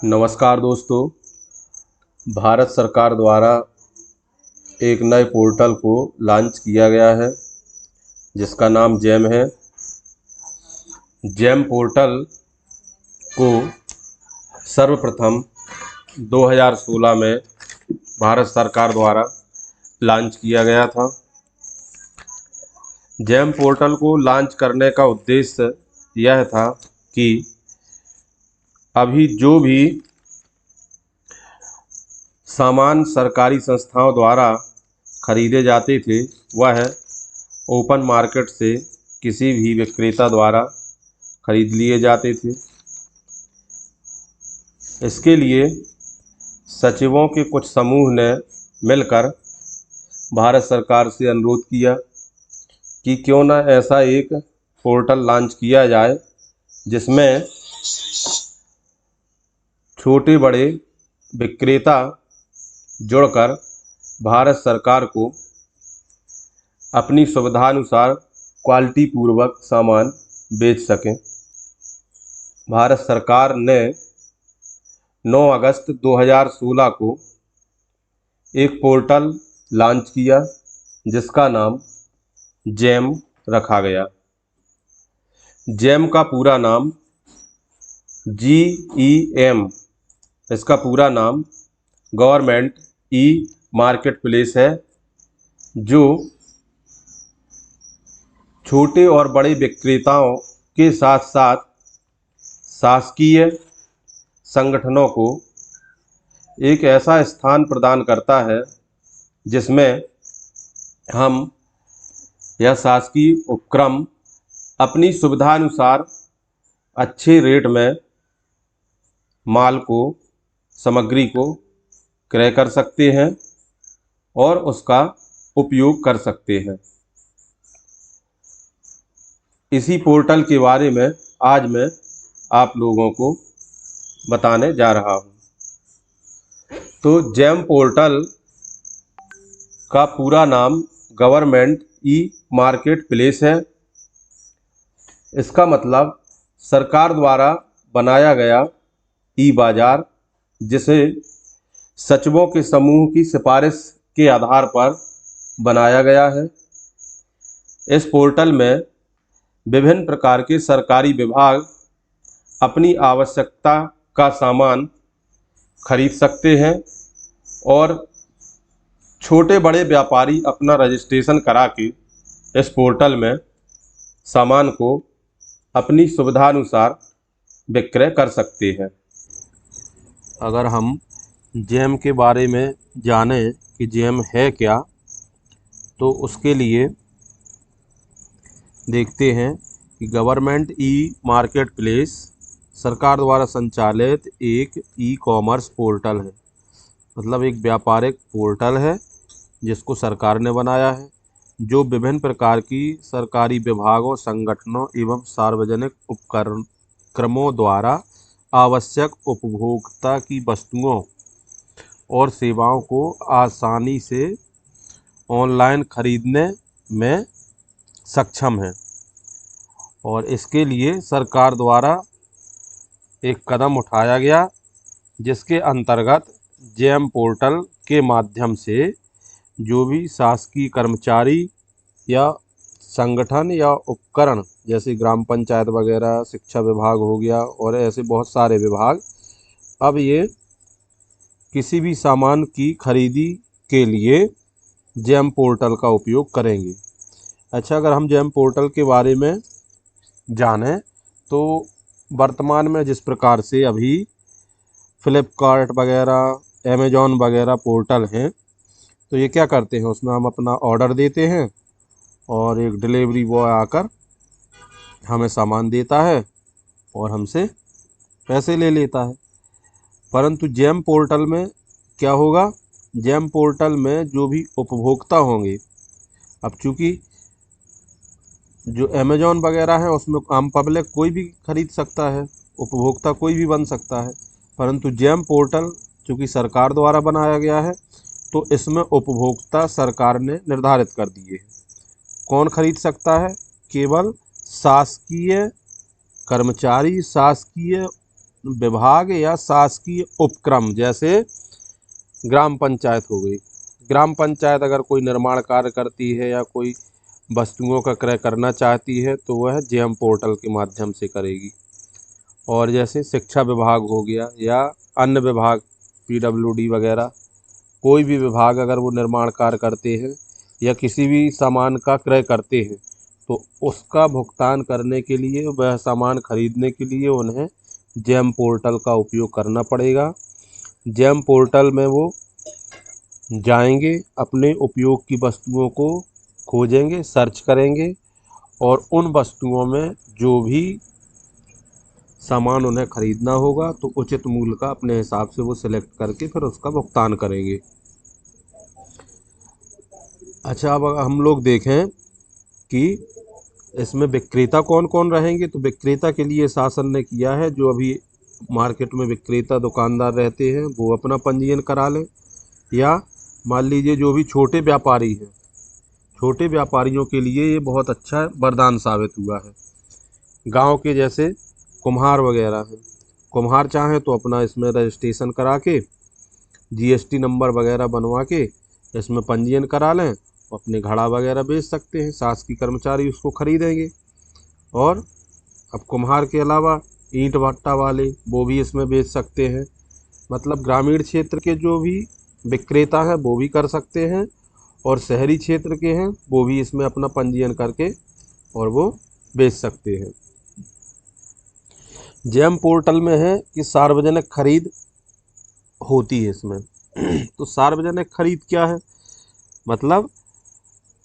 नमस्कार दोस्तों। भारत सरकार द्वारा एक नए पोर्टल को लॉन्च किया गया है जिसका नाम जैम है। जैम पोर्टल को सर्वप्रथम 2016 में भारत सरकार द्वारा लॉन्च किया गया था। जैम पोर्टल को लॉन्च करने का उद्देश्य यह था कि अभी जो भी सामान सरकारी संस्थाओं द्वारा खरीदे जाते थे वह ओपन मार्केट से किसी भी विक्रेता द्वारा खरीद लिए जाते थे। इसके लिए सचिवों के कुछ समूह ने मिलकर भारत सरकार से अनुरोध किया कि क्यों न ऐसा एक पोर्टल लॉन्च किया जाए जिसमें छोटे बड़े विक्रेता जुड़कर भारत सरकार को अपनी सुविधानुसार क्वालिटी पूर्वक सामान बेच सकें। भारत सरकार ने 9 अगस्त 2016 को एक पोर्टल लॉन्च किया जिसका नाम जैम रखा गया। जैम का पूरा नाम GEM, इसका पूरा नाम गवर्नमेंट ई मार्केट प्लेस है, जो छोटे और बड़े विक्रेताओं के साथ साथ शासकीय संगठनों को एक ऐसा स्थान प्रदान करता है जिसमें हम यह शासकीय उपक्रम अपनी सुविधानुसार अच्छे रेट में माल को, सामग्री को क्रय कर सकते हैं और उसका उपयोग कर सकते हैं। इसी पोर्टल के बारे में आज मैं आप लोगों को बताने जा रहा हूँ। तो जैम पोर्टल का पूरा नाम गवर्नमेंट ई मार्केट प्लेस है। इसका मतलब सरकार द्वारा बनाया गया ई बाज़ार, जिसे सचिवों के समूह की सिफारिश के आधार पर बनाया गया है। इस पोर्टल में विभिन्न प्रकार के सरकारी विभाग अपनी आवश्यकता का सामान खरीद सकते हैं और छोटे बड़े व्यापारी अपना रजिस्ट्रेशन करा के इस पोर्टल में सामान को अपनी सुविधानुसार विक्रय कर सकते हैं। अगर हम जैम के बारे में जानें कि जैम है क्या, तो उसके लिए देखते हैं कि गवर्नमेंट ई मार्केट प्लेस सरकार द्वारा संचालित एक ई कॉमर्स पोर्टल है। मतलब एक व्यापारिक पोर्टल है जिसको सरकार ने बनाया है, जो विभिन्न प्रकार की सरकारी विभागों, संगठनों एवं सार्वजनिक उपक्रमों द्वारा आवश्यक उपभोक्ता की वस्तुओं और सेवाओं को आसानी से ऑनलाइन खरीदने में सक्षम है। और इसके लिए सरकार द्वारा एक कदम उठाया गया जिसके अंतर्गत जैम पोर्टल के माध्यम से जो भी शासकीय कर्मचारी या संगठन या उपकरण, जैसे ग्राम पंचायत वगैरह, शिक्षा विभाग हो गया और ऐसे बहुत सारे विभाग, अब ये किसी भी सामान की खरीदी के लिए जैम पोर्टल का उपयोग करेंगे। अच्छा, अगर हम जैम पोर्टल के बारे में जानें तो वर्तमान में जिस प्रकार से अभी फ्लिपकार्ट वगैरह, अमेज़ॉन वगैरह पोर्टल हैं, तो ये क्या करते हैं, उसमें हम अपना ऑर्डर देते हैं और एक डिलीवरी बॉय आकर हमें सामान देता है और हमसे पैसे ले लेता है। परंतु जैम पोर्टल में क्या होगा, जैम पोर्टल में जो भी उपभोक्ता होंगे, अब चूँकि जो अमेज़ॉन वगैरह है उसमें आम पब्लिक कोई भी खरीद सकता है, उपभोक्ता कोई भी बन सकता है, परंतु जैम पोर्टल चूँकि सरकार द्वारा बनाया गया है तो इसमें उपभोक्ता सरकार ने निर्धारित कर दिए हैं। कौन खरीद सकता है? केवल शासकीय कर्मचारी, शासकीय विभाग या शासकीय उपक्रम, जैसे ग्राम पंचायत हो गई। ग्राम पंचायत अगर कोई निर्माण कार्य करती है या कोई वस्तुओं का क्रय करना चाहती है तो वह जेम पोर्टल के माध्यम से करेगी। और जैसे शिक्षा विभाग हो गया या अन्य विभाग, पीडब्ल्यूडी वगैरह, कोई भी विभाग अगर वो निर्माण कार्य करते हैं या किसी भी सामान का क्रय करते हैं तो उसका भुगतान करने के लिए, वह सामान खरीदने के लिए उन्हें जेम पोर्टल का उपयोग करना पड़ेगा। जेम पोर्टल में वो जाएंगे, अपने उपयोग की वस्तुओं को खोजेंगे, सर्च करेंगे और उन वस्तुओं में जो भी सामान उन्हें खरीदना होगा तो उचित मूल्य का अपने हिसाब से वो सिलेक्ट करके फिर उसका भुगतान करेंगे। अच्छा, अब हम लोग देखें कि इसमें विक्रेता कौन कौन रहेंगे, तो विक्रेता के लिए शासन ने किया है, जो अभी मार्केट में विक्रेता दुकानदार रहते हैं वो अपना पंजीयन करा लें, या मान लीजिए जो भी छोटे व्यापारी हैं, छोटे व्यापारियों के लिए ये बहुत अच्छा वरदान साबित हुआ है। गांव के जैसे कुम्हार वगैरह हैं, कुम्हार चाहें तो अपना इसमें रजिस्ट्रेशन करा के जीएसटी नंबर वगैरह बनवा के इसमें पंजीयन करा लें, अपने घड़ा वगैरह बेच सकते हैं, शासकीय कर्मचारी उसको खरीदेंगे। और अब कुम्हार के अलावा ईंट भट्टा वाले वो भी इसमें बेच सकते हैं। मतलब ग्रामीण क्षेत्र के जो भी विक्रेता हैं वो भी कर सकते हैं और शहरी क्षेत्र के हैं वो भी इसमें अपना पंजीयन करके और वो बेच सकते हैं। जेम पोर्टल में है कि सार्वजनिक खरीद होती है इसमें। तो सार्वजनिक खरीद क्या है, मतलब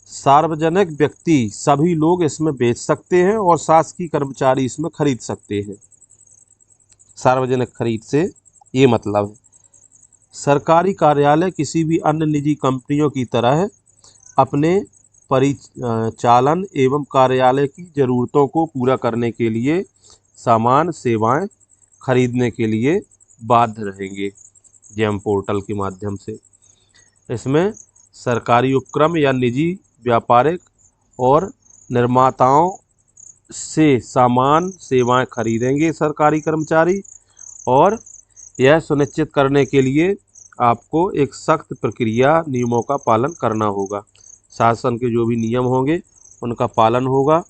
सार्वजनिक व्यक्ति सभी लोग इसमें बेच सकते हैं और शासकीय कर्मचारी इसमें खरीद सकते हैं। सार्वजनिक खरीद से ये मतलब है सरकारी कार्यालय किसी भी अन्य निजी कंपनियों की तरह अपने परिचालन एवं कार्यालय की ज़रूरतों को पूरा करने के लिए सामान सेवाएं खरीदने के लिए बाध्य रहेंगे जेम पोर्टल के माध्यम से। इसमें सरकारी उपक्रम या निजी, व्यापारिक और निर्माताओं से सामान सेवाएं खरीदेंगे सरकारी कर्मचारी, और यह सुनिश्चित करने के लिए आपको एक सख्त प्रक्रिया नियमों का पालन करना होगा। शासन के जो भी नियम होंगे उनका पालन होगा।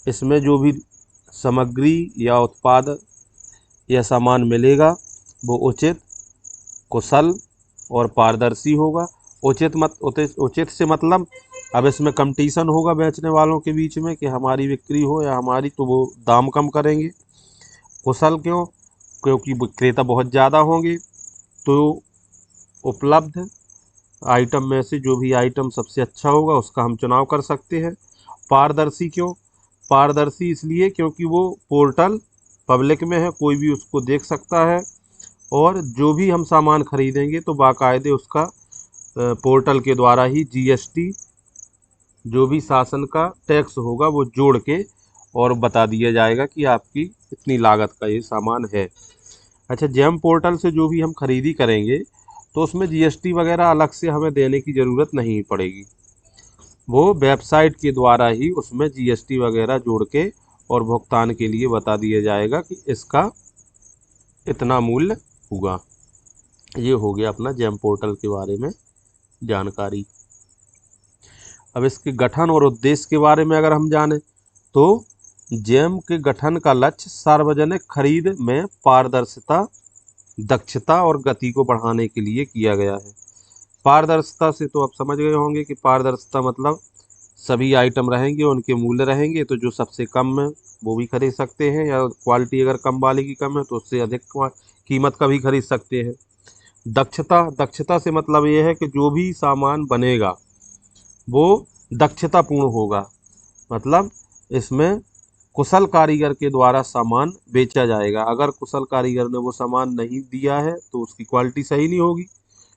इसमें जो भी सामग्री या उत्पाद या सामान मिलेगा वो उचित, कुशल और पारदर्शी होगा। उचित से मतलब अब इसमें कंपटीशन होगा बेचने वालों के बीच में कि हमारी बिक्री हो या हमारी, तो वो दाम कम करेंगे। कुशल क्यों, क्योंकि विक्रेता बहुत ज़्यादा होंगे तो उपलब्ध आइटम में से जो भी आइटम सबसे अच्छा होगा उसका हम चुनाव कर सकते हैं। पारदर्शी क्यों, पारदर्शी इसलिए क्योंकि वो पोर्टल पब्लिक में है, कोई भी उसको देख सकता है और जो भी हम सामान खरीदेंगे तो बाकायदे उसका पोर्टल के द्वारा ही जीएसटी, जो भी शासन का टैक्स होगा वो जोड़ के और बता दिया जाएगा कि आपकी इतनी लागत का ये सामान है। अच्छा, जेम पोर्टल से जो भी हम खरीदी करेंगे तो उसमें जीएसटी वगैरह अलग से हमें देने की ज़रूरत नहीं पड़ेगी, वो वेबसाइट के द्वारा ही उसमें जीएसटी वगैरह जोड़ के और भुगतान के लिए बता दिया जाएगा कि इसका इतना मूल्य होगा। ये हो गया अपना जेम पोर्टल के बारे में जानकारी। अब इसके गठन और उद्देश्य के बारे में अगर हम जानें तो जेम के गठन का लक्ष्य सार्वजनिक खरीद में पारदर्शिता, दक्षता और गति को बढ़ाने के लिए किया गया है। पारदर्शिता से तो आप समझ गए होंगे कि पारदर्शिता मतलब सभी आइटम रहेंगे, उनके मूल्य रहेंगे, तो जो सबसे कम है वो भी खरीद सकते हैं, या क्वालिटी अगर कम वाले की कम है तो उससे अधिक कीमत का भी खरीद सकते हैं। दक्षता, दक्षता से मतलब ये है कि जो भी सामान बनेगा वो दक्षतापूर्ण होगा, मतलब इसमें कुशल कारीगर के द्वारा सामान बेचा जाएगा। अगर कुशल कारीगर ने वो सामान नहीं दिया है तो उसकी क्वालिटी सही नहीं होगी,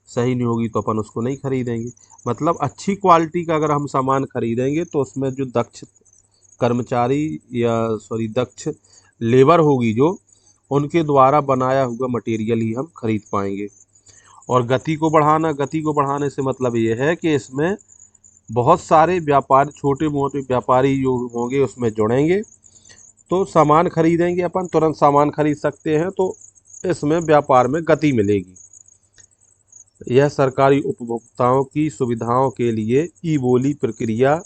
सही नहीं होगी तो अपन उसको नहीं खरीदेंगे। मतलब अच्छी क्वालिटी का अगर हम सामान खरीदेंगे तो उसमें जो दक्ष कर्मचारी या दक्ष लेबर होगी जो, उनके द्वारा बनाया हुआ मटेरियल ही हम खरीद पाएंगे। और गति को बढ़ाना, गति को बढ़ाने से मतलब ये है कि इसमें बहुत सारे व्यापार, छोटे मोटे व्यापारी जो होंगे उसमें जुड़ेंगे तो सामान खरीदेंगे, अपन तुरंत सामान खरीद सकते हैं, तो इसमें व्यापार में गति मिलेगी। यह सरकारी उपभोक्ताओं की सुविधाओं के लिए ई बोली प्रक्रिया,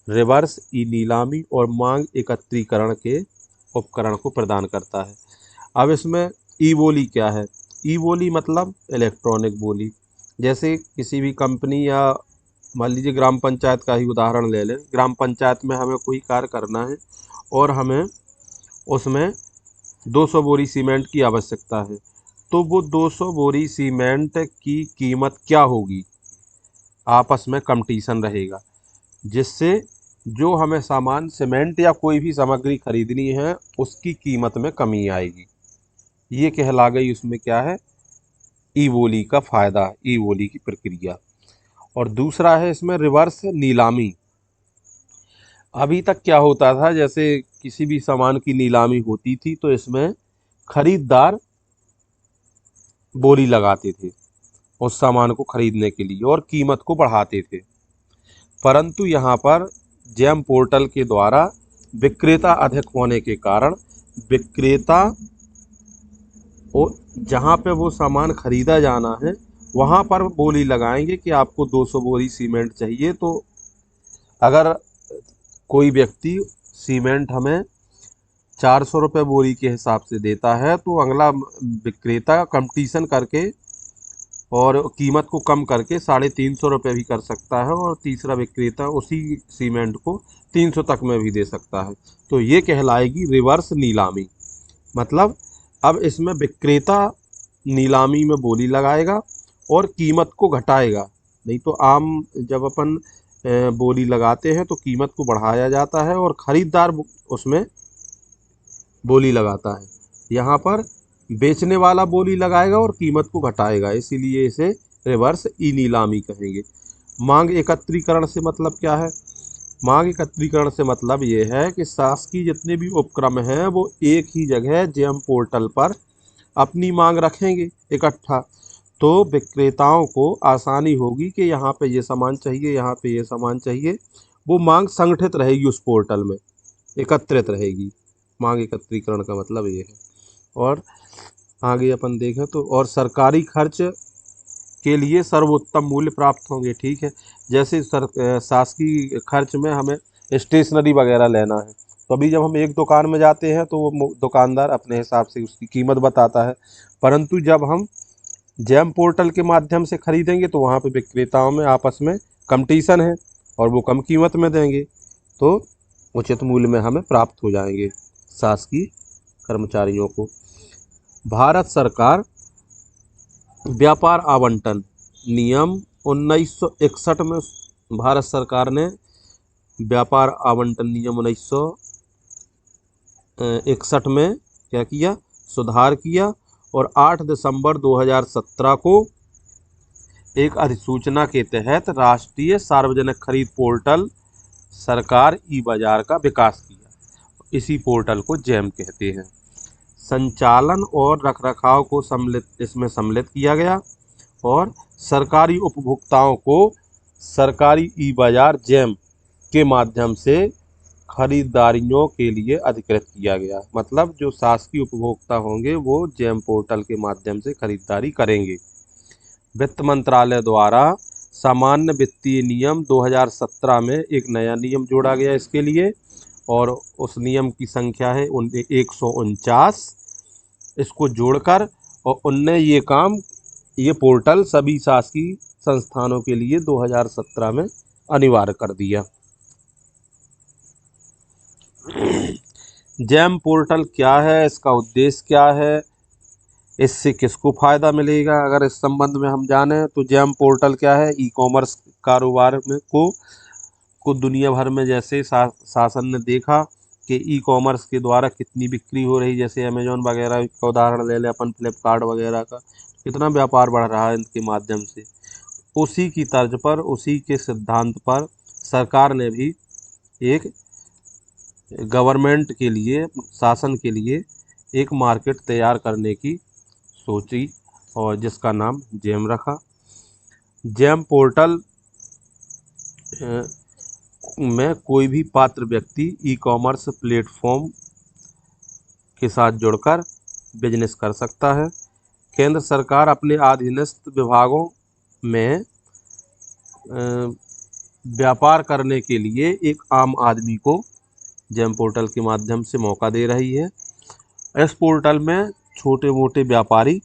रिवर्स ई नीलामी और मांग एकत्रीकरण के उपकरण को प्रदान करता है। अब इसमें ई बोली क्या है? ई बोली मतलब इलेक्ट्रॉनिक बोली। जैसे किसी भी कंपनी या मान लीजिए ग्राम पंचायत का ही उदाहरण ले लें। ग्राम पंचायत में हमें कोई कार्य करना है और हमें उसमें 200 बोरी सीमेंट की आवश्यकता है, तो वो 200 बोरी सीमेंट की कीमत क्या होगी? आपस में कंपटीशन रहेगा, जिससे जो हमें सामान सीमेंट या कोई भी सामग्री खरीदनी है उसकी कीमत में कमी आएगी। ये कहला गई उसमें क्या है? ई बोली का फायदा, ई बोली की प्रक्रिया। और दूसरा है इसमें रिवर्स नीलामी। अभी तक क्या होता था, जैसे किसी भी सामान की नीलामी होती थी तो इसमें खरीदार बोली लगाते थे उस सामान को खरीदने के लिए और कीमत को बढ़ाते थे। परंतु यहाँ पर जेम पोर्टल के द्वारा विक्रेता अधिक होने के कारण विक्रेता और जहाँ पे वो सामान खरीदा जाना है वहाँ पर बोली लगाएंगे कि आपको 200 बोरी सीमेंट चाहिए। तो अगर कोई व्यक्ति सीमेंट हमें 400 रुपये बोरी के हिसाब से देता है तो अगला विक्रेता कंपटीशन करके और कीमत को कम करके 350 रुपये भी कर सकता है और तीसरा विक्रेता उसी सीमेंट को 300 तक में भी दे सकता है। तो ये कहलाएगी रिवर्स नीलामी। मतलब अब इसमें विक्रेता नीलामी में बोली लगाएगा और कीमत को घटाएगा। नहीं तो आम जब अपन बोली लगाते हैं तो कीमत को बढ़ाया जाता है और ख़रीदार उसमें बोली लगाता है। यहाँ पर बेचने वाला बोली लगाएगा और कीमत को घटाएगा, इसीलिए इसे रिवर्स ई नीलामी कहेंगे। मांग एकत्रीकरण से मतलब क्या है? मांग एकत्रीकरण से मतलब ये है कि शासकीय जितने भी उपक्रम हैं वो एक ही जगह जेम पोर्टल पर अपनी मांग रखेंगे इकट्ठा, तो विक्रेताओं को आसानी होगी कि यहाँ पे ये सामान चाहिए, यहाँ पे ये सामान चाहिए। वो मांग संगठित रहेगी, उस पोर्टल में एकत्रित रहेगी। मांग एकत्रीकरण का मतलब ये है। और आगे अपन देखें तो और सरकारी खर्च के लिए सर्वोत्तम मूल्य प्राप्त होंगे। ठीक है, जैसे शासकीय खर्च में हमें स्टेशनरी वगैरह लेना है, तो अभी जब हम एक दुकान में जाते हैं तो वो दुकानदार अपने हिसाब से उसकी कीमत बताता है। परंतु जब हम जेम पोर्टल के माध्यम से खरीदेंगे तो वहाँ पे विक्रेताओं में आपस में कंपटीशन है और वो कम कीमत में देंगे, तो उचित मूल्य में हमें प्राप्त हो जाएंगे शासकीय कर्मचारियों को। भारत सरकार व्यापार आवंटन नियम 1961 में भारत सरकार ने व्यापार आवंटन नियम 1961 में क्या किया? सुधार किया और 8 दिसंबर 2017 को एक अधिसूचना के तहत राष्ट्रीय सार्वजनिक खरीद पोर्टल सरकार ई बाजार का विकास किया। इसी पोर्टल को जेम कहते हैं। संचालन और रखरखाव को सम्मिलित किया गया और सरकारी उपभोक्ताओं को सरकारी ई बाजार जेम के माध्यम से खरीदारियों के लिए अधिकृत किया गया। मतलब जो शासकीय उपभोक्ता होंगे वो जेम पोर्टल के माध्यम से खरीदारी करेंगे। वित्त मंत्रालय द्वारा सामान्य वित्तीय नियम 2017 में एक नया नियम जोड़ा गया इसके लिए, और उस नियम की संख्या है 149। इसको जोड़कर और उनने ये पोर्टल सभी शासकीय संस्थानों के लिए 2017 में अनिवार्य कर दिया। जेम पोर्टल क्या है, इसका उद्देश्य क्या है, इससे किसको फ़ायदा मिलेगा? अगर इस संबंध में हम जानें तो जेम पोर्टल क्या है? ई कॉमर्स कारोबार में को दुनिया भर में जैसे शासन ने देखा कि ई कॉमर्स के द्वारा कितनी बिक्री हो रही, जैसे अमेजोन वगैरह का उदाहरण ले लें अपन, फ्लिपकार्ट वगैरह का, कितना व्यापार बढ़ रहा है इनके माध्यम से। उसी की तर्ज पर, उसी के सिद्धांत पर सरकार ने भी एक गवर्नमेंट के लिए, शासन के लिए एक मार्केट तैयार करने की सोची और जिसका नाम जेम रखा। जेम पोर्टल में कोई भी पात्र व्यक्ति ई कॉमर्स प्लेटफॉर्म के साथ जुड़कर बिजनेस कर सकता है। केंद्र सरकार अपने अधीनस्थ विभागों में व्यापार करने के लिए एक आम आदमी को जेम पोर्टल के माध्यम से मौका दे रही है। इस पोर्टल में छोटे मोटे व्यापारी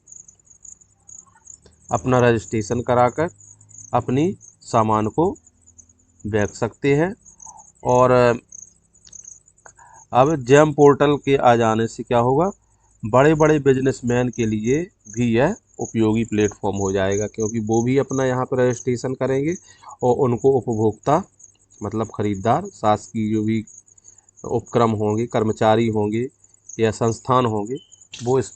अपना रजिस्ट्रेशन कराकर अपनी सामान को बेच सकते हैं। और अब जेम पोर्टल के आ जाने से क्या होगा, बड़े बड़े बिजनेसमैन के लिए भी यह उपयोगी प्लेटफॉर्म हो जाएगा, क्योंकि वो भी अपना यहाँ पर रजिस्ट्रेशन करेंगे और उनको उपभोक्ता मतलब खरीदार शासकीय जो भी उपक्रम होंगे, कर्मचारी होंगे या संस्थान होंगे, वो इस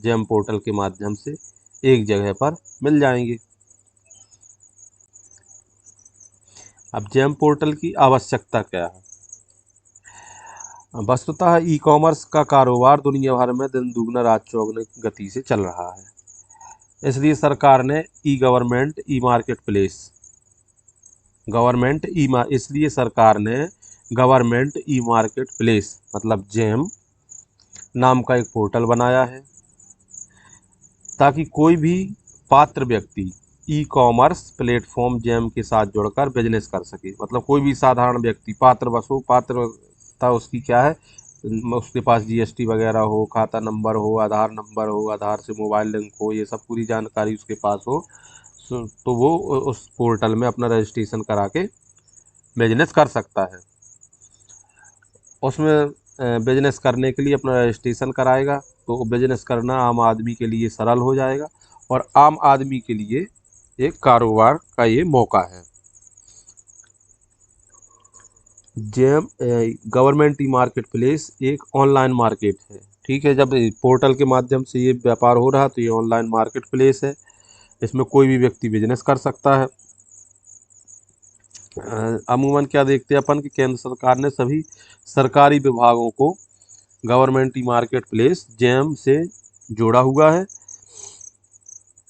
जेम पोर्टल के माध्यम से एक जगह पर मिल जाएंगे। अब जेम पोर्टल की आवश्यकता क्या है? वस्तुतः ई कॉमर्स का कारोबार दुनिया भर में दिन दुगना रात चौगुनी गति से चल रहा है। इसलिए सरकार ने ई गवर्नमेंट ई मार्केट प्लेस इसलिए सरकार ने गवर्नमेंट ई मार्केट प्लेस मतलब जेम नाम का एक पोर्टल बनाया है, ताकि कोई भी पात्र व्यक्ति ई कॉमर्स प्लेटफॉर्म जेम के साथ जुड़कर बिजनेस कर सके। मतलब कोई भी साधारण व्यक्ति पात्रता उसकी क्या है, उसके पास जीएसटी वगैरह हो, खाता नंबर हो, आधार नंबर हो, आधार से मोबाइल लिंक हो, ये सब पूरी जानकारी उसके पास हो, तो वो उस पोर्टल में अपना रजिस्ट्रेशन करा के बिजनेस कर सकता है। उसमें बिजनेस करने के लिए अपना रजिस्ट्रेशन कराएगा तो बिजनेस करना आम आदमी के लिए सरल हो जाएगा और आम आदमी के लिए एक कारोबार का ये मौका है। GeM government e market place एक ऑनलाइन मार्केट है। ठीक है, जब पोर्टल के माध्यम से ये व्यापार हो रहा तो ये ऑनलाइन मार्केट प्लेस है। इसमें कोई भी व्यक्ति बिजनेस कर सकता है। अमूमन क्या देखते हैं अपन कि केंद्र सरकार ने सभी सरकारी विभागों को government e market place GeM से जोड़ा हुआ है,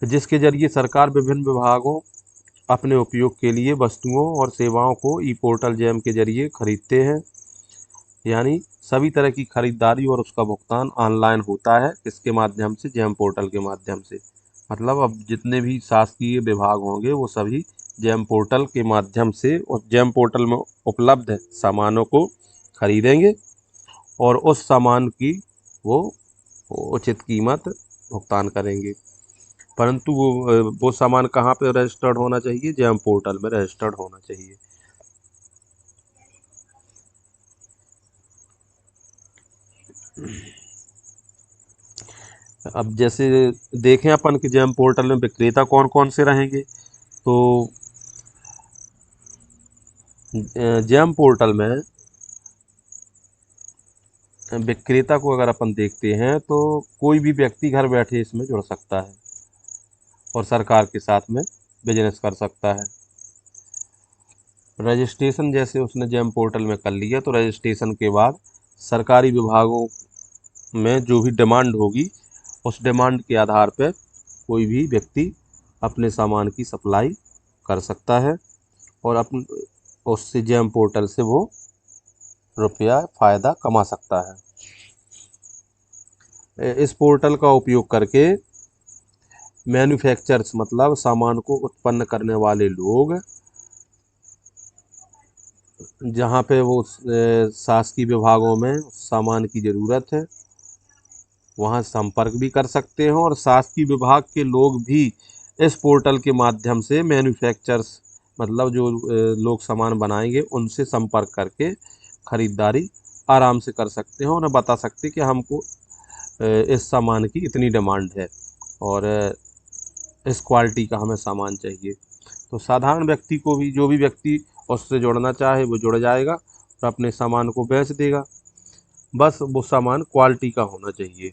जिसके जरिए सरकार विभिन्न विभागों अपने उपयोग के लिए वस्तुओं और सेवाओं को ई पोर्टल जेम के जरिए खरीदते हैं। यानी सभी तरह की खरीदारी और उसका भुगतान ऑनलाइन होता है, इसके माध्यम से जेम पोर्टल के माध्यम से। मतलब अब जितने भी शासकीय विभाग होंगे वो सभी जेम पोर्टल के माध्यम से उस जेम पोर्टल में उपलब्ध सामानों को खरीदेंगे और उस सामान की वो उचित कीमत भुगतान करेंगे। परंतु वो सामान कहाँ पे रजिस्टर्ड होना चाहिए? जेम पोर्टल में रजिस्टर्ड होना चाहिए। अब जैसे देखें अपन कि जेम पोर्टल में विक्रेता कौन कौन से रहेंगे, तो जेम पोर्टल में विक्रेता को अगर अपन देखते हैं तो कोई भी व्यक्ति घर बैठे इसमें जुड़ सकता है और सरकार के साथ में बिजनेस कर सकता है। रजिस्ट्रेशन जैसे उसने जेम पोर्टल में कर लिया तो रजिस्ट्रेशन के बाद सरकारी विभागों में जो भी डिमांड होगी उस डिमांड के आधार पर कोई भी व्यक्ति अपने सामान की सप्लाई कर सकता है और अपन उससे जेम पोर्टल से वो रुपया फ़ायदा कमा सकता है। इस पोर्टल का उपयोग करके मैन्युफैक्चरर्स मतलब सामान को उत्पन्न करने वाले लोग जहाँ पे वो शासकीय विभागों में सामान की ज़रूरत है वहाँ संपर्क भी कर सकते हैं और शासकीय विभाग के लोग भी इस पोर्टल के माध्यम से मैन्युफैक्चरर्स मतलब जो लोग सामान बनाएंगे उनसे संपर्क करके ख़रीदारी आराम से कर सकते हैं। उन्हें बता सकते हैं कि हमको इस सामान की इतनी डिमांड है और इस क्वालिटी का हमें सामान चाहिए। तो साधारण व्यक्ति को भी जो भी व्यक्ति उससे जुड़ना चाहे वो जुड़ जाएगा और अपने सामान को बेच देगा। बस वो सामान क्वालिटी का होना चाहिए।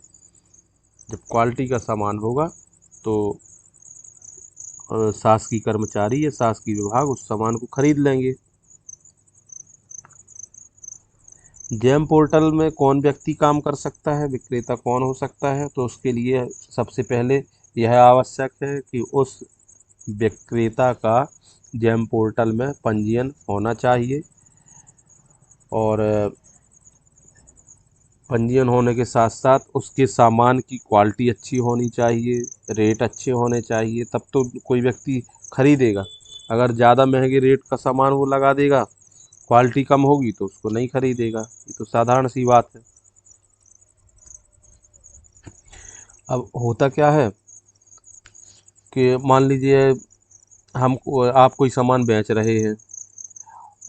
जब क्वालिटी का सामान होगा तो शासकीय कर्मचारी या शासकीय विभाग उस सामान को खरीद लेंगे। जेम पोर्टल में कौन व्यक्ति काम कर सकता है, विक्रेता कौन हो सकता है? तो उसके लिए सबसे पहले यह आवश्यक है कि उस विक्रेता का जेम पोर्टल में पंजीयन होना चाहिए और पंजीयन होने के साथ साथ उसके सामान की क्वालिटी अच्छी होनी चाहिए, रेट अच्छे होने चाहिए, तब तो कोई व्यक्ति खरीदेगा। अगर ज़्यादा महंगे रेट का सामान वो लगा देगा, क्वालिटी कम होगी तो उसको नहीं खरीदेगा। ये तो साधारण सी बात है। अब होता क्या है कि मान लीजिए हम आप कोई सामान बेच रहे हैं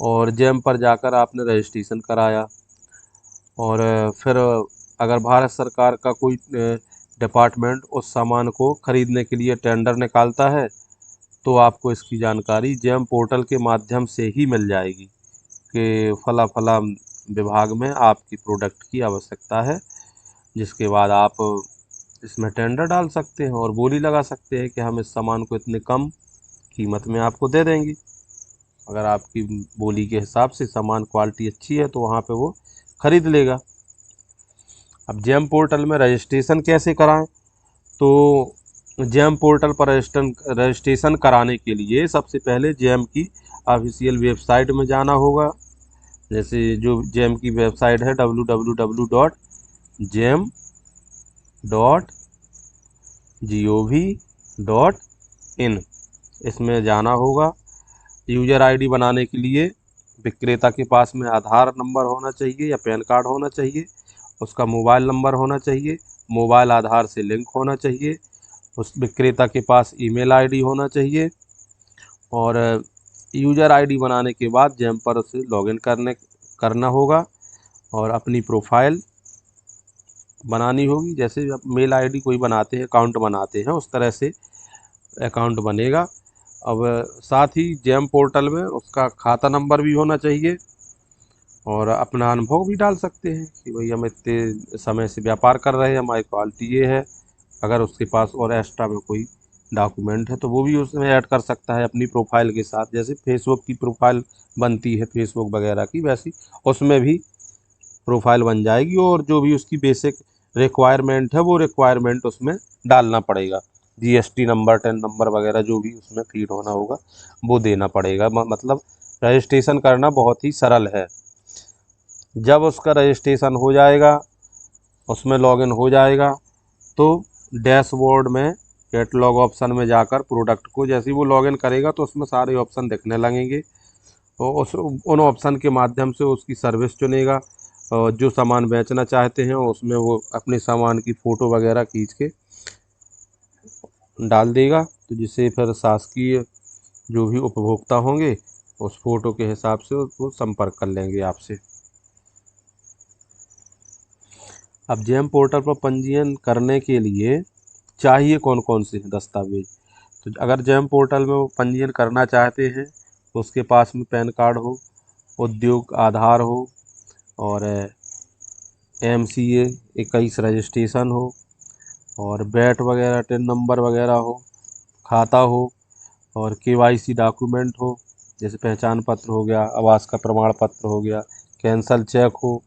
और जैम पर जाकर आपने रजिस्ट्रेशन कराया, और फिर अगर भारत सरकार का कोई डिपार्टमेंट उस सामान को खरीदने के लिए टेंडर निकालता है, तो आपको इसकी जानकारी जेम पोर्टल के माध्यम से ही मिल जाएगी कि फला फला विभाग में आपकी प्रोडक्ट की आवश्यकता है। जिसके बाद आप इसमें टेंडर डाल सकते हैं और बोली लगा सकते हैं कि हम इस सामान को इतने कम कीमत में आपको दे देंगे। अगर आपकी बोली के हिसाब से सामान क्वालिटी अच्छी है तो वहाँ पे वो खरीद लेगा। अब जेम पोर्टल में रजिस्ट्रेशन कैसे कराएं? तो जेम पोर्टल पर रजिस्ट्रेशन कराने के लिए सबसे पहले जेम की ऑफिशियल वेबसाइट में जाना होगा। जैसे जो जेम की वेबसाइट है www.gem.gov.in, इसमें जाना होगा। यूज़र आईडी बनाने के लिए विक्रेता के पास में आधार नंबर होना चाहिए या पैन कार्ड होना चाहिए, उसका मोबाइल नंबर होना चाहिए, मोबाइल आधार से लिंक होना चाहिए, उस विक्रेता के पास ईमेल आईडी होना चाहिए, और यूज़र आईडी बनाने के बाद जेम पर उसे लॉगिन करना होगा और अपनी प्रोफाइल बनानी होगी। जैसे अब मेल आईडी कोई बनाते हैं, अकाउंट बनाते हैं, उस तरह से अकाउंट बनेगा। अब साथ ही जेम पोर्टल में उसका खाता नंबर भी होना चाहिए और अपना अनुभव भी डाल सकते हैं कि भाई हम इतने समय से व्यापार कर रहे हैं, हमारी क्वालिटी ये है। अगर उसके पास और एक्स्ट्रा में कोई डॉक्यूमेंट है तो वो भी उसमें ऐड कर सकता है अपनी प्रोफाइल के साथ। जैसे फेसबुक की प्रोफाइल बनती है फेसबुक वगैरह की, वैसी उसमें भी प्रोफाइल बन जाएगी और जो भी उसकी बेसिक रिक्वायरमेंट है वो रिक्वायरमेंट उसमें डालना पड़ेगा। जीएसटी नंबर, टेन नंबर वगैरह जो भी उसमें फीड होना होगा वो देना पड़ेगा। मतलब रजिस्ट्रेशन करना बहुत ही सरल है। जब उसका रजिस्ट्रेशन हो जाएगा, उसमें लॉगिन हो जाएगा, तो डैशबोर्ड में कैटलॉग ऑप्शन में जाकर प्रोडक्ट को जैसे ही वो लॉगिन करेगा तो उसमें सारे ऑप्शन दिखने लगेंगे और उन ऑप्शन के माध्यम से उसकी सर्विस चुनेगा और जो सामान बेचना चाहते हैं उसमें वो अपने सामान की फ़ोटो वगैरह खींच के डाल देगा, तो जिससे फिर शासकीय जो भी उपभोक्ता होंगे उस फ़ोटो के हिसाब से वो संपर्क कर लेंगे आपसे। अब जेम पोर्टल पर पंजीयन करने के लिए चाहिए कौन कौन से दस्तावेज? तो अगर जेम पोर्टल में वो पंजीयन करना चाहते हैं तो उसके पास में पैन कार्ड हो, उद्योग आधार हो, और MCA 21 रजिस्ट्रेशन हो, और बैट वगैरह टिन नंबर वगैरह हो, खाता हो, और KYC डॉक्यूमेंट हो, जैसे पहचान पत्र हो गया, आवास का प्रमाण पत्र हो गया, कैंसल चेक हो।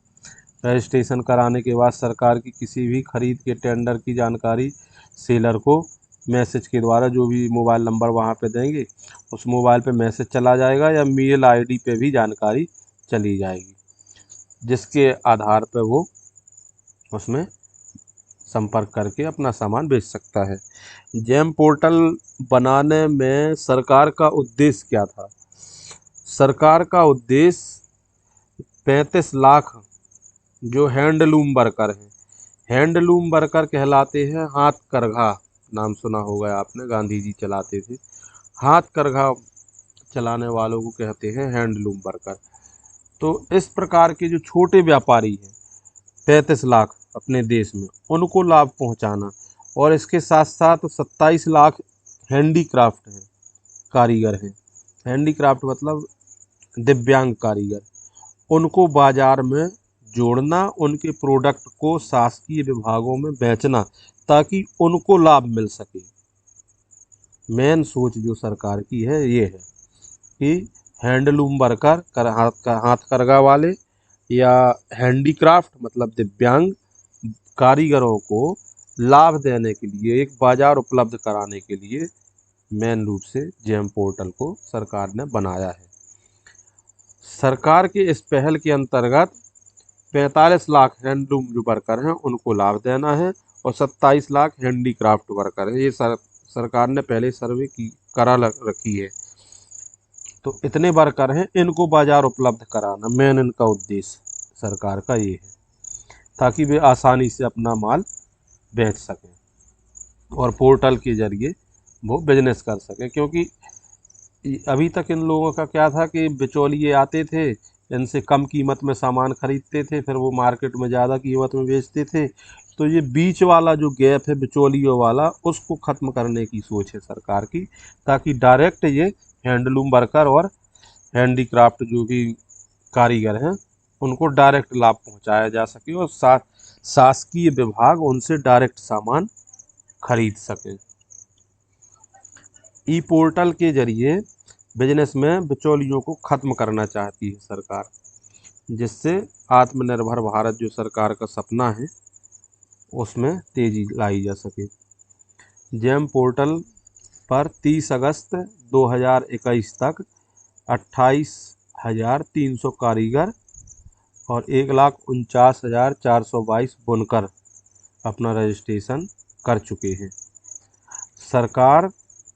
रजिस्ट्रेशन कराने के बाद सरकार की किसी भी खरीद के टेंडर की जानकारी सेलर को मैसेज के द्वारा, जो भी मोबाइल नंबर वहाँ पे देंगे उस मोबाइल पे मैसेज चला जाएगा या मेल आईडी पे भी जानकारी चली जाएगी, जिसके आधार पर वो उसमें संपर्क करके अपना सामान बेच सकता है। जेम पोर्टल बनाने में सरकार का उद्देश्य क्या था? सरकार का उद्देश्य 35 लाख जो हैंडलूम वर्कर हैं, हैंडलूम वर्कर कहलाते हैं, हाथ करघा नाम सुना होगा आपने, गांधी जी चलाते थे। हाथ करघा चलाने वालों को कहते हैं हैंडलूम वर्कर। तो इस प्रकार के जो छोटे व्यापारी हैं 33 लाख अपने देश में, उनको लाभ पहुंचाना, और इसके साथ साथ 27 लाख हैंडीक्राफ्ट हैं, कारीगर हैं। हैंडीक्राफ्ट मतलब दिव्यांग कारीगर, उनको बाजार में जोड़ना, उनके प्रोडक्ट को शासकीय विभागों में बेचना ताकि उनको लाभ मिल सके। मेन सोच जो सरकार की है ये है कि हैंडलूम वर्कर हाथ करघा वाले या हैंडीक्राफ्ट मतलब दिव्यांग कारीगरों को लाभ देने के लिए, एक बाजार उपलब्ध कराने के लिए मेन रूप से जेम पोर्टल को सरकार ने बनाया है। सरकार के इस पहल के अंतर्गत 45 लाख हैंडलूम जो वर्कर हैं उनको लाभ देना है, और 27 लाख हैंडीक्राफ्ट वर्कर हैं। ये सरकार ने पहले सर्वे की रखी है। तो इतने वर्कर हैं, इनको बाजार उपलब्ध कराना मेन इनका उद्देश्य सरकार का ये है, ताकि वे आसानी से अपना माल बेच सकें और पोर्टल के जरिए वो बिजनेस कर सकें। क्योंकि अभी तक इन लोगों का क्या था कि बिचौलिए आते थे, इनसे कम कीमत में सामान खरीदते थे, फिर वो मार्केट में ज़्यादा कीमत में बेचते थे। तो ये बीच वाला जो गैप है बिचौलियों वाला, उसको ख़त्म करने की सोच है सरकार की, ताकि डायरेक्ट ये हैंडलूम वर्कर और हैंडीक्राफ्ट जो भी कारीगर हैं उनको डायरेक्ट लाभ पहुंचाया जा सके, और शासकीय विभाग उनसे डायरेक्ट सामान खरीद सकें। ई पोर्टल के जरिए बिजनेस में बिचौलियों को खत्म करना चाहती है सरकार, जिससे आत्मनिर्भर भारत जो सरकार का सपना है उसमें तेजी लाई जा सके। जेम पोर्टल पर 30 अगस्त 2021 तक 28,300 कारीगर और 1,49,422 बुनकर अपना रजिस्ट्रेशन कर चुके हैं। सरकार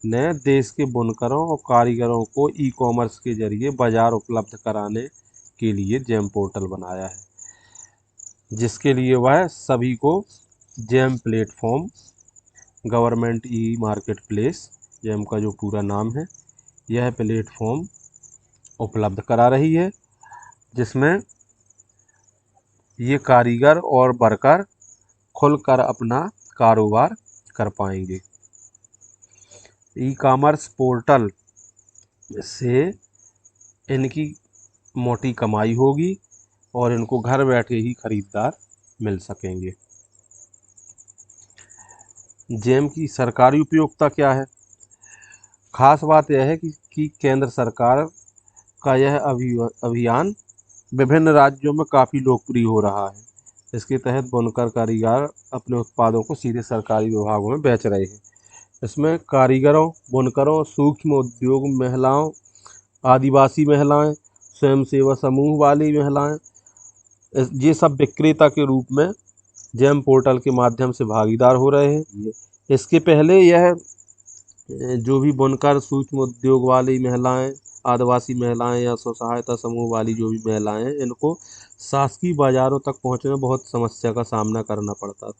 ने देश के बुनकरों और कारीगरों को ई कॉमर्स के जरिए बाजार उपलब्ध कराने के लिए जेम पोर्टल बनाया है, जिसके लिए वह सभी को GeM platform government e market place, GeM का जो पूरा नाम है, यह प्लेटफॉर्म उपलब्ध करा रही है, जिसमें ये कारीगर और वर्कर खुलकर अपना कारोबार कर पाएंगे। ई कॉमर्स पोर्टल से इनकी मोटी कमाई होगी और इनको घर बैठे ही खरीदार मिल सकेंगे। जेम की सरकारी उपयोगिता क्या है? खास बात यह है कि केंद्र सरकार का यह अभियान विभिन्न राज्यों में काफ़ी लोकप्रिय हो रहा है। इसके तहत बुनकर कारीगर अपने उत्पादों को सीधे सरकारी विभागों में बेच रहे हैं। इसमें कारीगरों, बुनकरों, सूक्ष्म उद्योग महिलाओं, आदिवासी महिलाएं, स्वयं सेवा समूह वाली महिलाएं, ये सब विक्रेता के रूप में जेम पोर्टल के माध्यम से भागीदार हो रहे हैं। इसके पहले यह जो भी बुनकर, सूक्ष्म उद्योग वाली महिलाएं, आदिवासी महिलाएं या स्व सहायता समूह वाली जो भी महिलाएं हैं, इनको शासकीय बाजारों तक पहुंचने में बहुत समस्या का सामना करना पड़ता था,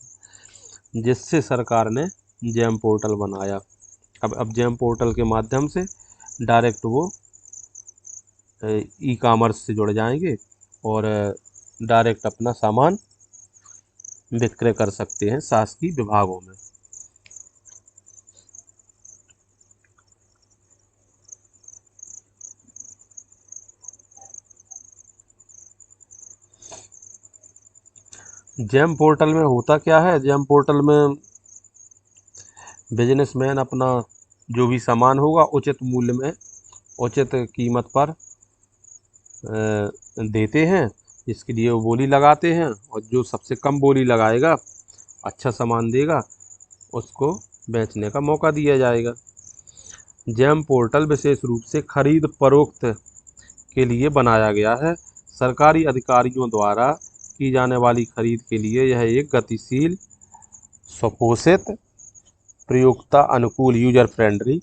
जिससे सरकार ने जेम पोर्टल बनाया। अब जेम पोर्टल के माध्यम से डायरेक्ट वो ई कॉमर्स से जुड़ जाएंगे और डायरेक्ट अपना सामान विक्रय कर सकते हैं शासकीय विभागों में। जेम पोर्टल में होता क्या है? जेम पोर्टल में बिजनेसमैन अपना जो भी सामान होगा उचित मूल्य में, उचित कीमत पर देते हैं, इसके लिए वो बोली लगाते हैं, और जो सबसे कम बोली लगाएगा, अच्छा सामान देगा, उसको बेचने का मौका दिया जाएगा। जेम पोर्टल विशेष रूप से खरीद फरोख्त के लिए बनाया गया है। सरकारी अधिकारियों द्वारा की जाने वाली खरीद के लिए यह एक गतिशील, स्वघोषित, प्रयोक्ता अनुकूल, यूजर फ्रेंडली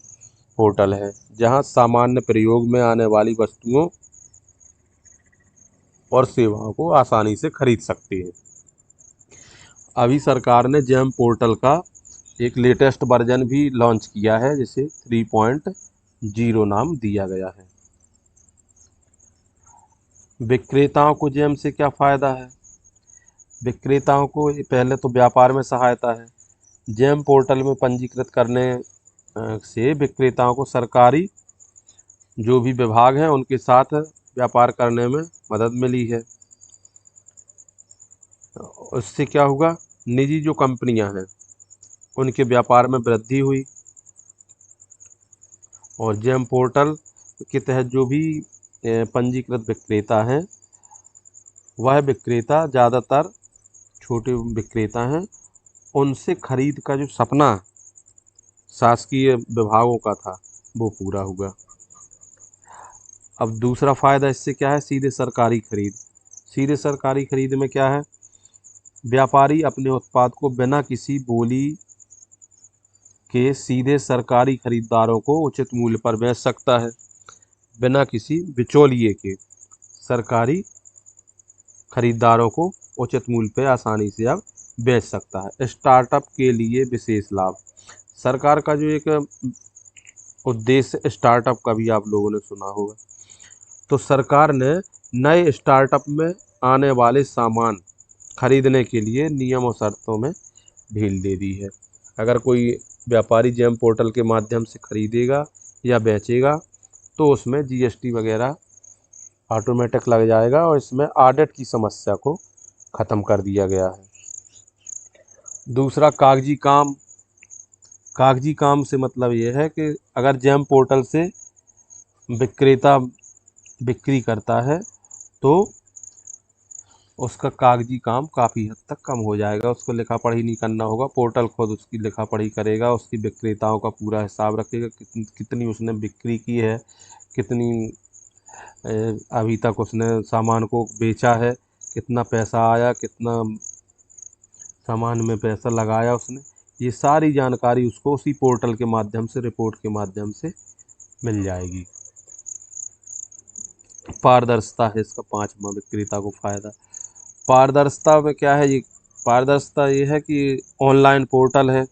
पोर्टल है, जहां सामान्य प्रयोग में आने वाली वस्तुओं और सेवाओं को आसानी से खरीद सकते हैं। अभी सरकार ने जेम पोर्टल का एक लेटेस्ट वर्जन भी लॉन्च किया है, जिसे 3.0 नाम दिया गया है। विक्रेताओं को जेम से क्या फ़ायदा है? विक्रेताओं को पहले तो व्यापार में सहायता है। जेम पोर्टल में पंजीकृत करने से विक्रेताओं को सरकारी जो भी विभाग हैं उनके साथ व्यापार करने में मदद मिली है। उससे क्या होगा? निजी जो कंपनियां हैं उनके व्यापार में वृद्धि हुई, और जेम पोर्टल के तहत जो भी पंजीकृत विक्रेता हैं, वह विक्रेता ज़्यादातर छोटे विक्रेता हैं, उनसे खरीद का जो सपना शासकीय विभागों का था वो पूरा हुआ। अब दूसरा फ़ायदा इससे क्या है? सीधे सरकारी खरीद। सीधे सरकारी खरीद में क्या है, व्यापारी अपने उत्पाद को बिना किसी बोली के सीधे सरकारी खरीदारों को उचित मूल्य पर बेच सकता है, बिना किसी बिचौलिए के सरकारी खरीदारों को उचित मूल्य पर आसानी से अब बेच सकता है। स्टार्टअप के लिए विशेष लाभ, सरकार का जो एक उद्देश्य स्टार्टअप का भी आप लोगों ने सुना होगा, तो सरकार ने नए स्टार्टअप में आने वाले सामान खरीदने के लिए नियम और शर्तों में ढील दे दी है। अगर कोई व्यापारी जेम पोर्टल के माध्यम से खरीदेगा या बेचेगा तो उसमें जीएसटी वगैरह ऑटोमेटिक लग जाएगा और इसमें ऑडिट की समस्या को ख़त्म कर दिया गया है। दूसरा, कागजी काम। कागजी काम से मतलब ये है कि अगर जेम पोर्टल से विक्रेता बिक्री करता है तो उसका कागजी काम काफ़ी हद तक कम हो जाएगा, उसको लिखा पढ़ी नहीं करना होगा, पोर्टल खुद उसकी लिखा पढ़ी करेगा, उसकी विक्रेताओं का पूरा हिसाब रखेगा, कितनी उसने बिक्री की है, कितनी अभी तक उसने सामान को बेचा है, कितना पैसा आया, कितना सामान में पैसा लगाया उसने, ये सारी जानकारी उसको उसी पोर्टल के माध्यम से, रिपोर्ट के माध्यम से मिल जाएगी। पारदर्शिता है इसका पांचवा विक्रेता को फायदा। पारदर्शिता में क्या है, ये पारदर्शिता ये है कि ऑनलाइन पोर्टल है,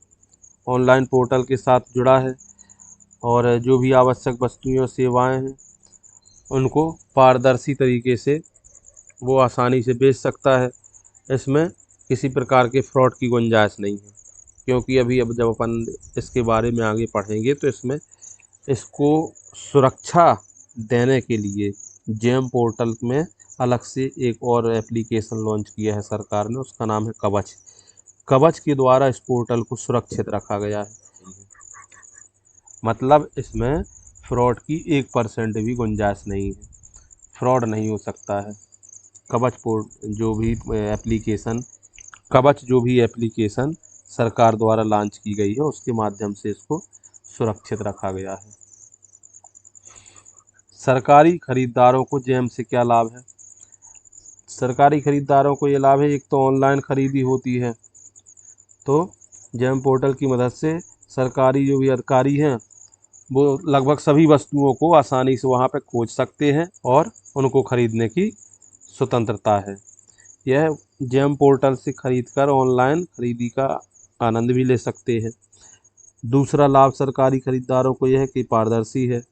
ऑनलाइन पोर्टल के साथ जुड़ा है और जो भी आवश्यक वस्तुएं और सेवाएं हैं उनको पारदर्शी तरीके से वो आसानी से बेच सकता है। इसमें किसी प्रकार के फ्रॉड की गुंजाइश नहीं है, क्योंकि अभी अब जब अपन इसके बारे में आगे पढ़ेंगे तो इसमें इसको सुरक्षा देने के लिए जेम पोर्टल में अलग से एक और एप्लीकेशन लॉन्च किया है सरकार ने, उसका नाम है कवच। कवच के द्वारा इस पोर्टल को सुरक्षित रखा गया है, मतलब इसमें फ्रॉड की 1% भी गुंजाइश नहीं है, फ्रॉड नहीं हो सकता है। कवच जो भी एप्लीकेशन सरकार द्वारा लॉन्च की गई है उसके माध्यम से इसको सुरक्षित रखा गया है। सरकारी खरीदारों को जेम से क्या लाभ है? सरकारी खरीदारों को ये लाभ है, एक तो ऑनलाइन खरीदी होती है, तो जेम पोर्टल की मदद से सरकारी जो भी अधिकारी हैं वो लगभग सभी वस्तुओं को आसानी से वहाँ पर खोज सकते हैं और उनको खरीदने की स्वतंत्रता है। यह जेम पोर्टल से खरीदकर ऑनलाइन खरीदी का आनंद भी ले सकते हैं। दूसरा लाभ सरकारी खरीदारों को यह है कि पारदर्शी है।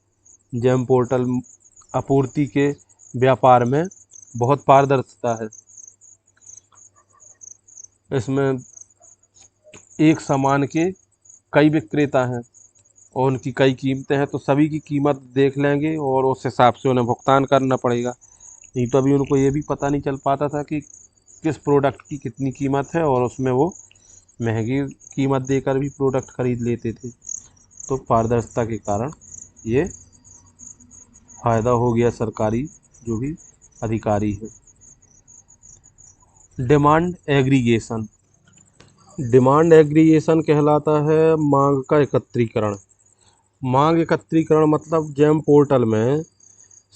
जेम पोर्टल आपूर्ति के व्यापार में बहुत पारदर्शिता है। इसमें एक सामान के कई विक्रेता हैं और उनकी कई कीमतें हैं, तो सभी की कीमत देख लेंगे और उस हिसाब से उन्हें भुगतान करना पड़ेगा। नहीं तो अभी उनको ये भी पता नहीं चल पाता था कि किस प्रोडक्ट की कितनी कीमत है और उसमें वो महंगी कीमत देकर भी प्रोडक्ट खरीद लेते थे। तो पारदर्शिता के कारण ये फ़ायदा हो गया सरकारी जो भी अधिकारी है। Demand aggregation. डिमांड एग्रीगेशन कहलाता है मांग का एकत्रीकरण। मांग एकत्रीकरण मतलब जेम पोर्टल में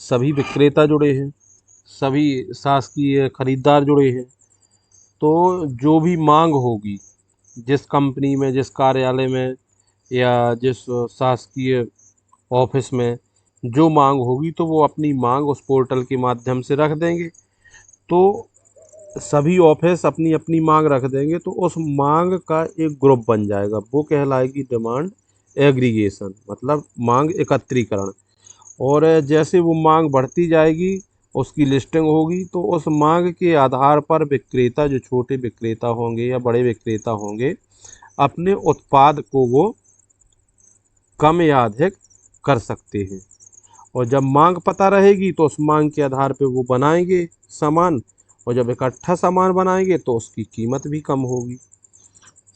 सभी विक्रेता जुड़े हैं, सभी शासकीय खरीदार जुड़े हैं, तो जो भी मांग होगी जिस कंपनी में, जिस कार्यालय में या जिस शासकीय ऑफिस में जो मांग होगी तो वो अपनी मांग उस पोर्टल के माध्यम से रख देंगे। तो सभी ऑफिस अपनी अपनी मांग रख देंगे तो उस मांग का एक ग्रुप बन जाएगा, वो कहलाएगी डिमांड एग्रीगेशन, मतलब मांग एकत्रीकरण। और जैसे वो मांग बढ़ती जाएगी उसकी लिस्टिंग होगी, तो उस मांग के आधार पर विक्रेता, जो छोटे विक्रेता होंगे या बड़े विक्रेता होंगे, अपने उत्पाद को वो कम या अधिक कर सकते हैं। और जब मांग पता रहेगी तो उस मांग के आधार पे वो बनाएंगे सामान, और जब इकट्ठा सामान बनाएंगे तो उसकी कीमत भी कम होगी,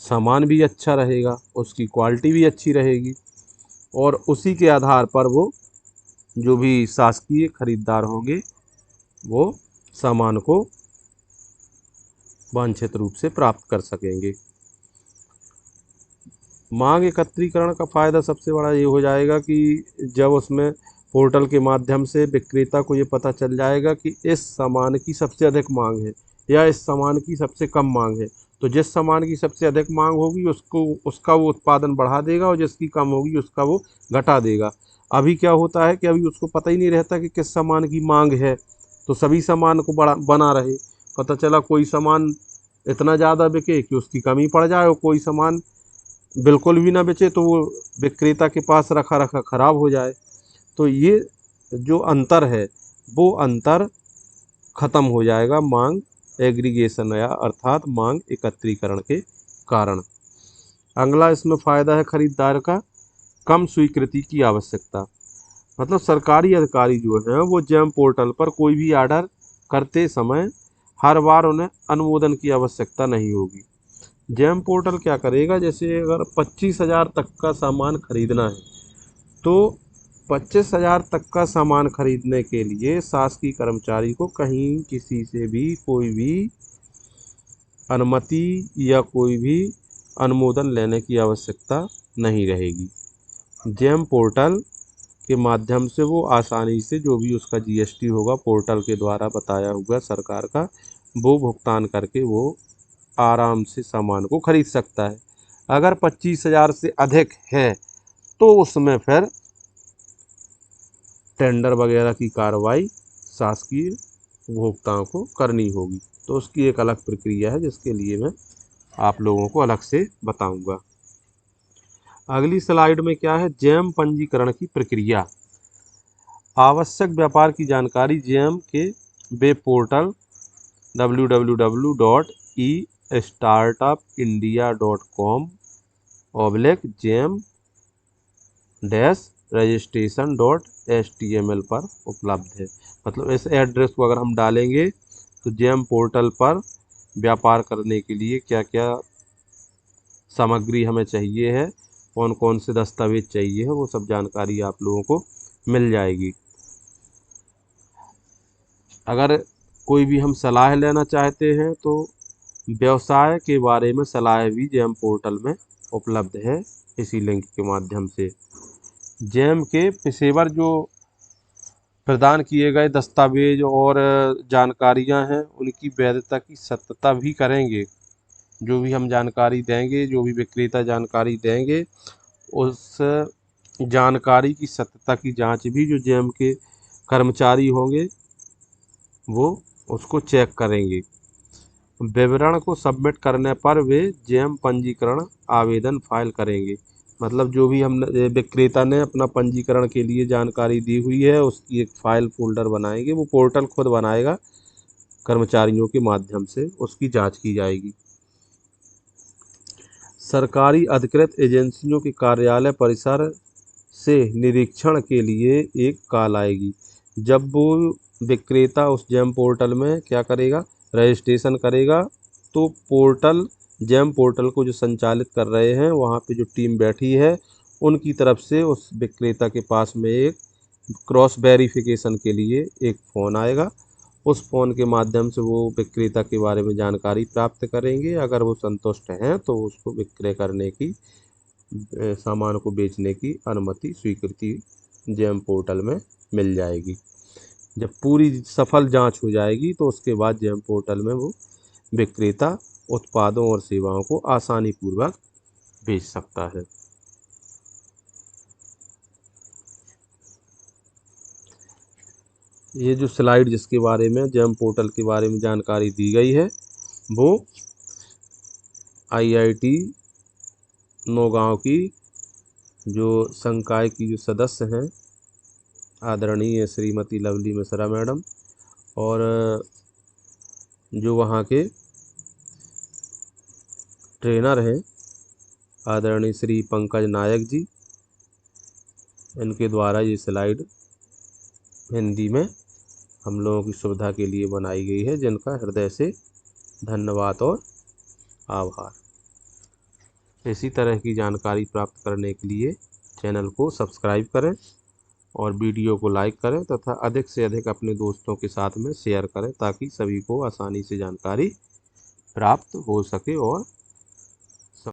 सामान भी अच्छा रहेगा, उसकी क्वालिटी भी अच्छी रहेगी, और उसी के आधार पर वो जो भी शासकीय खरीदार होंगे वो सामान को वांछित रूप से प्राप्त कर सकेंगे। मांग एकत्रीकरण का फ़ायदा सबसे बड़ा ये हो जाएगा कि जब उसमें पोर्टल के माध्यम से विक्रेता को ये पता चल जाएगा कि इस सामान की सबसे अधिक मांग है या इस सामान की सबसे कम मांग है। तो जिस सामान की सबसे अधिक मांग होगी उसका वो उत्पादन बढ़ा देगा और जिसकी कम होगी उसका वो घटा देगा। अभी क्या होता है कि अभी उसको पता ही नहीं रहता कि किस सामान की मांग है, तो सभी सामान को बना रहे। पता चला कोई सामान इतना ज़्यादा बिके कि उसकी कमी पड़ जाए और कोई सामान बिल्कुल भी ना बेचे तो वो विक्रेता के पास रखा रखा खराब हो जाए। तो ये जो अंतर है वो अंतर खत्म हो जाएगा मांग एग्रीगेशन या अर्थात मांग एकत्रीकरण के कारण। अगला इसमें फायदा है खरीदार का कम स्वीकृति की आवश्यकता। मतलब सरकारी अधिकारी जो हैं वो जेम पोर्टल पर कोई भी ऑर्डर करते समय हर बार उन्हें अनुमोदन की आवश्यकता नहीं होगी। जेम पोर्टल क्या करेगा, जैसे अगर 25,000 तक का सामान खरीदना है तो 25,000 तक का सामान खरीदने के लिए शासकीय कर्मचारी को कहीं किसी से भी कोई भी अनुमति या कोई भी अनुमोदन लेने की आवश्यकता नहीं रहेगी। जेम पोर्टल के माध्यम से वो आसानी से जो भी उसका जीएसटी होगा पोर्टल के द्वारा बताया हुआ सरकार का, वो भुगतान करके वो आराम से सामान को खरीद सकता है। अगर 25,000 से अधिक है तो उसमें फिर टेंडर वगैरह की कार्रवाई शासकीय उपभोक्ताओं को करनी होगी। तो उसकी एक अलग प्रक्रिया है जिसके लिए मैं आप लोगों को अलग से बताऊंगा। अगली स्लाइड में क्या है, जेम पंजीकरण की प्रक्रिया। आवश्यक व्यापार की जानकारी जेम के वेब पोर्टल www.estartupindia.com/jam-registration.html पर उपलब्ध है। मतलब इस एड्रेस को अगर हम डालेंगे तो जेम पोर्टल पर व्यापार करने के लिए क्या क्या सामग्री हमें चाहिए है, कौन कौन से दस्तावेज चाहिए है, वो सब जानकारी आप लोगों को मिल जाएगी। अगर कोई भी हम सलाह लेना चाहते हैं तो व्यवसाय के बारे में सलाह भी जेम पोर्टल में उपलब्ध है। इसी लिंक के माध्यम से जेम के पेशेवर जो प्रदान किए गए दस्तावेज और जानकारियां हैं उनकी वैधता की सत्यता भी करेंगे। जो भी हम जानकारी देंगे, जो भी विक्रेता जानकारी देंगे, उस जानकारी की सत्यता की जांच भी जो जेम के कर्मचारी होंगे वो उसको चेक करेंगे। विवरण को सबमिट करने पर वे जेम पंजीकरण आवेदन फाइल करेंगे। मतलब जो भी हम विक्रेता ने अपना पंजीकरण के लिए जानकारी दी हुई है उसकी एक फाइल फोल्डर बनाएंगे, वो पोर्टल खुद बनाएगा, कर्मचारियों के माध्यम से उसकी जांच की जाएगी। सरकारी अधिकृत एजेंसियों के कार्यालय परिसर से निरीक्षण के लिए एक कॉल आएगी। जब वो विक्रेता उस जेम पोर्टल में क्या करेगा, रजिस्ट्रेशन करेगा, तो पोर्टल जेम पोर्टल को जो संचालित कर रहे हैं वहाँ पे जो टीम बैठी है उनकी तरफ से उस विक्रेता के पास में एक क्रॉस वेरिफिकेशन के लिए एक फ़ोन आएगा। उस फ़ोन के माध्यम से वो विक्रेता के बारे में जानकारी प्राप्त करेंगे। अगर वो संतुष्ट हैं तो उसको विक्रय करने की सामान को बेचने की अनुमति स्वीकृति जेम पोर्टल में मिल जाएगी। जब पूरी सफल जांच हो जाएगी तो उसके बाद जेम पोर्टल में वो विक्रेता उत्पादों और सेवाओं को आसानी पूर्वक बेच सकता है। ये जो स्लाइड जिसके बारे में जेम पोर्टल के बारे में जानकारी दी गई है वो IIT नौगांव की जो संकाय की जो सदस्य हैं आदरणीय श्रीमती लवली मिश्रा मैडम और जो वहाँ के ट्रेनर हैं आदरणीय श्री पंकज नायक जी, इनके द्वारा ये स्लाइड हिंदी में हम लोगों की सुविधा के लिए बनाई गई है, जिनका हृदय से धन्यवाद और आभार। इसी तरह की जानकारी प्राप्त करने के लिए चैनल को सब्सक्राइब करें और वीडियो को लाइक करें तथा अधिक से अधिक अपने दोस्तों के साथ में शेयर करें ताकि सभी को आसानी से जानकारी प्राप्त हो सके और